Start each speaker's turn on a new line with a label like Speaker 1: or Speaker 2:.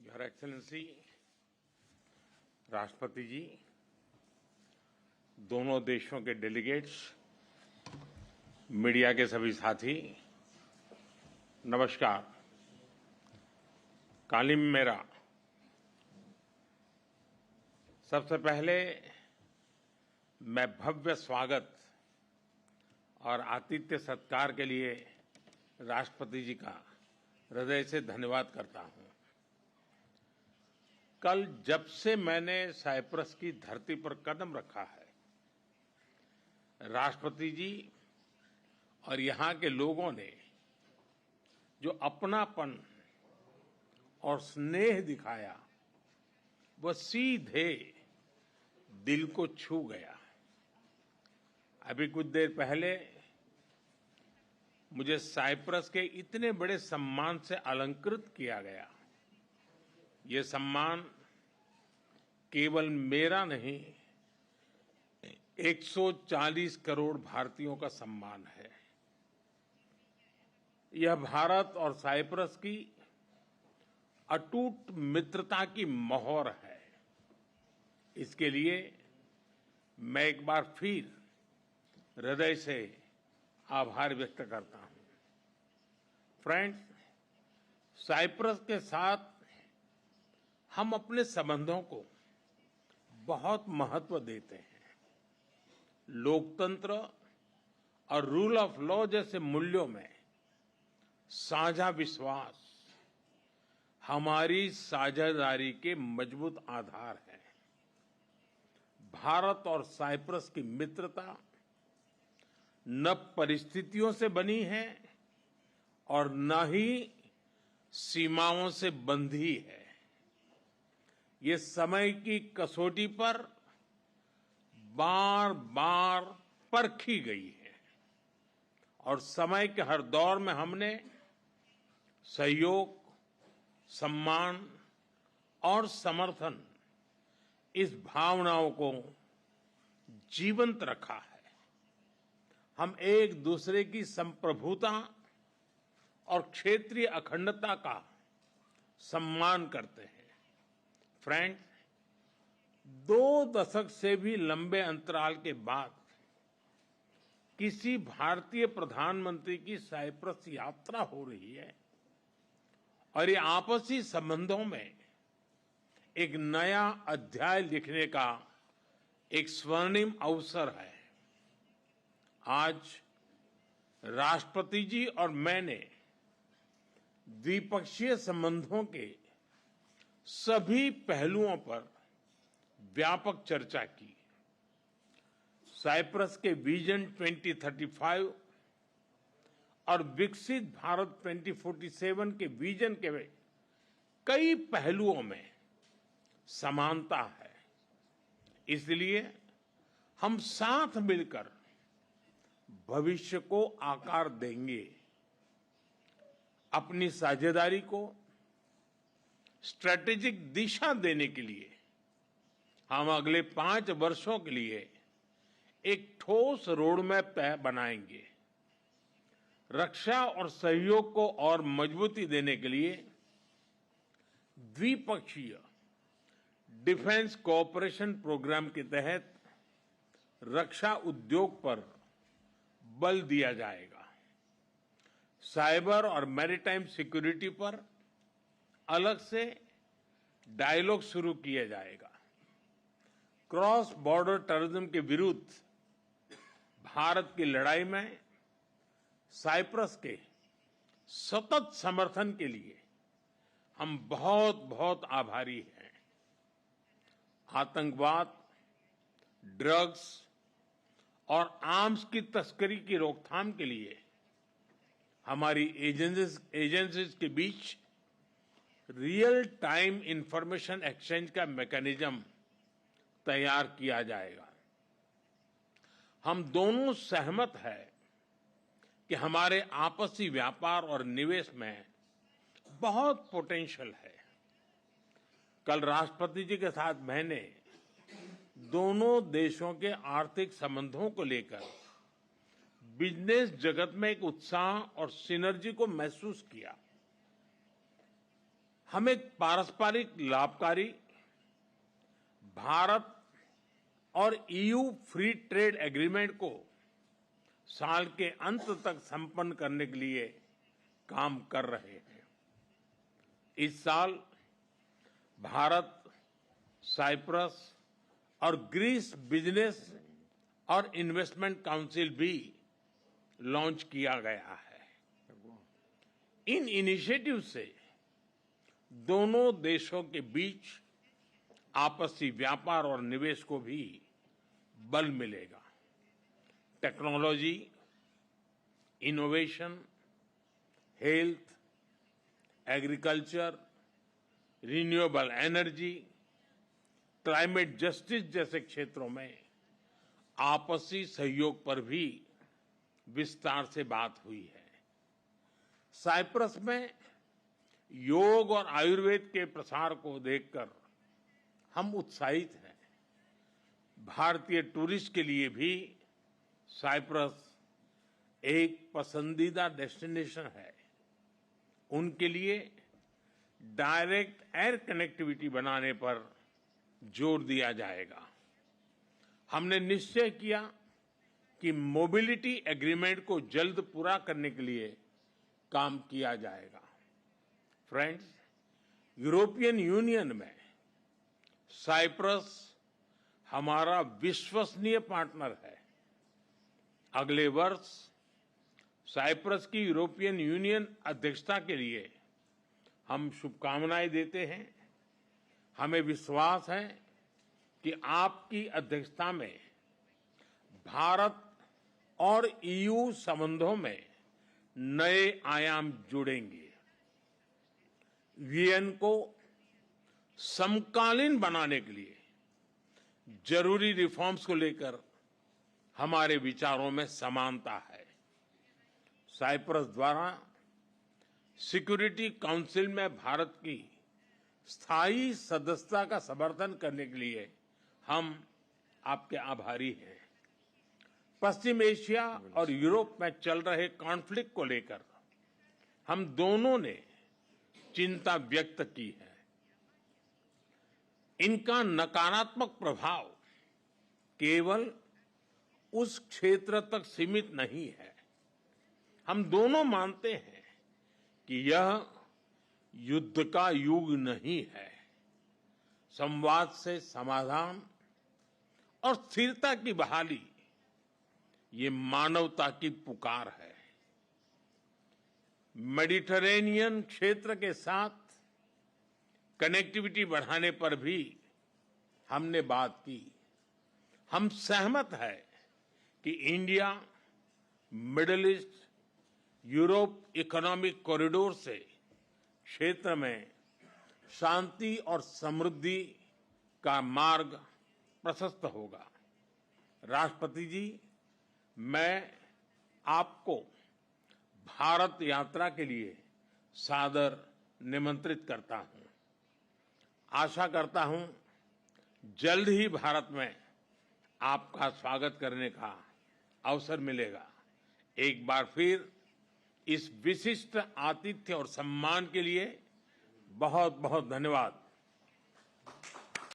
Speaker 1: Your excellency, राष्ट्रपति जी, दोनों देशों के डेलीगेट्स, मीडिया के सभी साथी, नमस्कार। कालिम मेरा। सबसे पहले मैं भव्य स्वागत और आतिथ्य सत्कार के लिए राष्ट्रपति जी का हृदय से धन्यवाद करता हूं। कल जब से मैंने साइप्रस की धरती पर कदम रखा है, राष्ट्रपति जी और यहां के लोगों ने जो अपनापन और स्नेह दिखाया, वह सीधे दिल को छू गया। अभी कुछ देर पहले मुझे साइप्रस के इतने बड़े सम्मान से अलंकृत किया गया। ये सम्मान केवल मेरा नहीं, 140 करोड़ भारतीयों का सम्मान है। यह भारत और साइप्रस की अटूट मित्रता की मोहर है। इसके लिए मैं एक बार फिर हृदय से आभार व्यक्त करता हूं। फ्रेंड्स, साइप्रस के साथ हम अपने संबंधों को बहुत महत्व देते हैं। लोकतंत्र और रूल ऑफ लॉ जैसे मूल्यों में साझा विश्वास हमारी साझेदारी के मजबूत आधार है। भारत और साइप्रस की मित्रता न परिस्थितियों से बनी है और न ही सीमाओं से बंधी है। ये समय की कसौटी पर बार बार परखी गई है और समय के हर दौर में हमने सहयोग, सम्मान और समर्थन, इस भावनाओं को जीवंत रखा है। हम एक दूसरे की संप्रभुता और क्षेत्रीय अखंडता का सम्मान करते हैं। फ्रेंड्स, 2 दशक से भी लंबे अंतराल के बाद किसी भारतीय प्रधानमंत्री की साइप्रस यात्रा हो रही है और ये आपसी संबंधों में एक नया अध्याय लिखने का एक स्वर्णिम अवसर है। आज राष्ट्रपति जी और मैंने द्विपक्षीय संबंधों के सभी पहलुओं पर व्यापक चर्चा की। साइप्रस के विजन 2035 और विकसित भारत 2047 के विजन के कई पहलुओं में समानता है। इसलिए हम साथ मिलकर भविष्य को आकार देंगे। अपनी साझेदारी को स्ट्रैटेजिक दिशा देने के लिए हम अगले 5 वर्षों के लिए एक ठोस रोडमैप बनाएंगे। रक्षा और सहयोग को और मजबूती देने के लिए द्विपक्षीय डिफेंस कोऑपरेशन प्रोग्राम के तहत रक्षा उद्योग पर बल दिया जाएगा। साइबर और मैरीटाइम सिक्योरिटी पर अलग से डायलॉग शुरू किया जाएगा। क्रॉस बॉर्डर टेररिज्म के विरुद्ध भारत की लड़ाई में साइप्रस के सतत समर्थन के लिए हम बहुत बहुत आभारी हैं। आतंकवाद, ड्रग्स और आर्म्स की तस्करी की रोकथाम के लिए हमारी एजेंसीज के बीच रियल टाइम इंफॉर्मेशन एक्सचेंज का मैकेनिज्म तैयार किया जाएगा। हम दोनों सहमत हैं कि हमारे आपसी व्यापार और निवेश में बहुत पोटेंशियल है। कल राष्ट्रपति जी के साथ मैंने दोनों देशों के आर्थिक संबंधों को लेकर बिजनेस जगत में एक उत्साह और सिनर्जी को महसूस किया। हम एक पारस्परिक लाभकारी भारत और ईयू फ्री ट्रेड एग्रीमेंट को साल के अंत तक संपन्न करने के लिए काम कर रहे हैं। इस साल भारत, साइप्रस और ग्रीस बिजनेस और इन्वेस्टमेंट काउंसिल भी लॉन्च किया गया है। इन इनिशिएटिव से दोनों देशों के बीच आपसी व्यापार और निवेश को भी बल मिलेगा। Technology, innovation, health, agriculture, renewable energy, climate justice जैसे क्षेत्रों में आपसी सहयोग पर भी विस्तार से बात हुई है। साइप्रस में योग और आयुर्वेद के प्रसार को देखकर हम उत्साहित हैं। भारतीय टूरिस्ट के लिए भी साइप्रस एक पसंदीदा डेस्टिनेशन है। उनके लिए डायरेक्ट एयर कनेक्टिविटी बनाने पर जोर दिया जाएगा। हमने निश्चय किया कि मोबिलिटी एग्रीमेंट को जल्द पूरा करने के लिए काम किया जाएगा। फ्रेंड्स, यूरोपियन यूनियन में साइप्रस हमारा विश्वसनीय पार्टनर है। अगले वर्ष साइप्रस की यूरोपियन यूनियन अध्यक्षता के लिए हम शुभकामनाएं देते हैं। हमें विश्वास है कि आपकी अध्यक्षता में भारत और ईयू संबंधों में नए आयाम जुड़ेंगे। वीएन को समकालीन बनाने के लिए जरूरी रिफॉर्म्स को लेकर हमारे विचारों में समानता है। साइप्रस द्वारा सिक्योरिटी काउंसिल में भारत की स्थायी सदस्यता का समर्थन करने के लिए हम आपके आभारी हैं। पश्चिम एशिया और यूरोप में चल रहे कॉन्फ्लिक्ट को लेकर हम दोनों ने चिंता व्यक्त की है। इनका नकारात्मक प्रभाव केवल उस क्षेत्र तक सीमित नहीं है। हम दोनों मानते हैं कि यह युद्ध का युग नहीं है। संवाद से समाधान और स्थिरता की बहाली ये मानवता की पुकार है। मेडिटरेनियन क्षेत्र के साथ कनेक्टिविटी बढ़ाने पर भी हमने बात की। हम सहमत हैं कि India middle east Europe economic corridor से क्षेत्र में शांति और समृद्धि का मार्ग प्रशस्त होगा। राष्ट्रपति जी, मैं आपको भारत यात्रा के लिए सादर निमंत्रित करता हूं। आशा करता हूं जल्द ही भारत में आपका स्वागत करने का अवसर मिलेगा। एक बार फिर इस विशिष्ट आतिथ्य और सम्मान के लिए बहुत बहुत धन्यवाद।